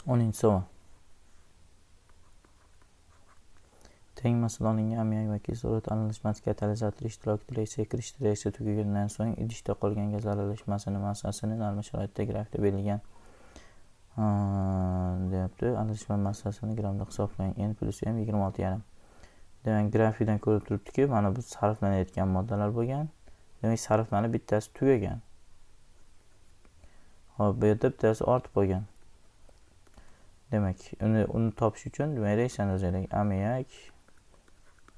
10 savol. Teng masada olingan ammiak va kislorod aralashmasi katalizator ishtirokida reaksiya kirishdi. Reaksiya tugagandan so'ng idishda qolgan gaz aralashmasining massasini normal sharoitda grafikda berilgan deyapti. Aralashma massasini grammda hisoblang. N plus M 26,5. Demak, grafikdan ko'rib turibdiki, mana bu sarflanayotgan moddalar bo'lgan. Demak, sarflanib bittasi tugagan. Hop, bu yerda bittasi ortib qolgan. Demak, uni topish uchun reaksiyani o'zlaylik. Ammiak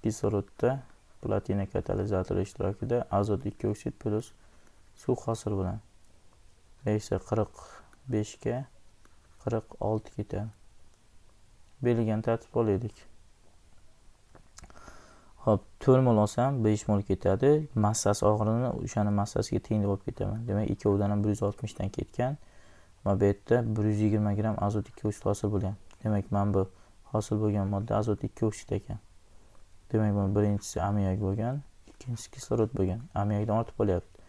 kislorodda platina katalizatori ishtirokida azot 2 oksid plus suv hosil bo'ladi. Reaksiya 45 ga 46 ketadi. Berilgan tartib olaylik. Hop, 4 mol olsam 5 mol ketadi. Massasi og'irini o'shani massasiga teng deb olib ketaman. Demak, ikkovidan ham 160 dan ketgan. Va bu yerda 120 gram azot 2 oksid hosil bo'lgan. Demak, mana bu hosil bo'lgan modda azot 2 oksid ekan. Demak, bu birinchisi ammiak bo'lgan, ikkinchisi kislorod bo'lgan. Ammiakdan ortib qolyapti.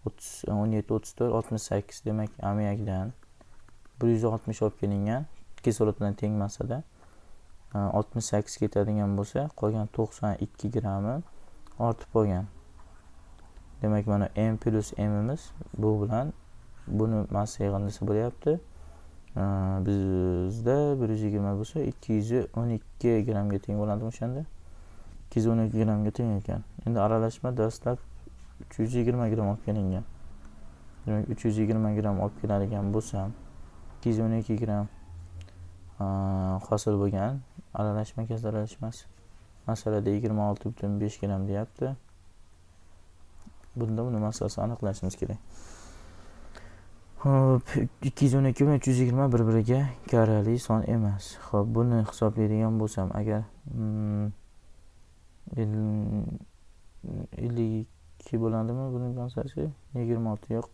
17, 34, 68. Demak, ammiakdan 160 olib kelingan, kislorod bilan teng massada 68 ketadigan bo'lsa, qolgan 92 grammi ortib qolgan. Demak, mana M plus M'imiz bu bilan buni massa yig'indisi bo'lyapti. Bizda 120 bo'lsa 212 grammga teng bo'ladi o'shanda. 212 grammga teng ekan. Endi aralashma dastlab 320 gram olib kelingan. Demak, 320 gram olib keladigan bo'lsam, 212 gram hosil bo'lgan aralashma gaz aralashmasi. Masalada 26,5 gram deyapti. Bunda uni massasini aniqlashimiz kerak. Hop, 212 va 320 bir-biriga karali son emas. Hop, buni hisoblaydigan bo'lsam, agar 52 bo'ladimi buning massasi? 26 yo'q.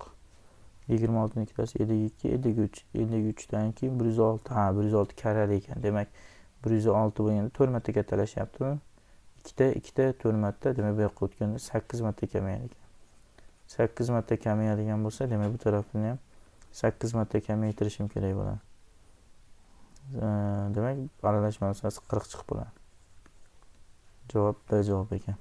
26 ning ikkitasi 52, 53. 53 dan keyin 106. Ha, 106 karali ekan. Demak, 106 bo'lganda 4 marta kattalashyaptimi? 2 4 marta, demak bu yoqqa o'tganda 8 marta kamayadi ekan. 8 marta kamayadigan bo'lsa, demak bu tarafini ham 8 marta kamaytirishim kerak bo'ladi. Demak, aralashma massasi 40 chiqib bo'ladi. Javob B javob ekan.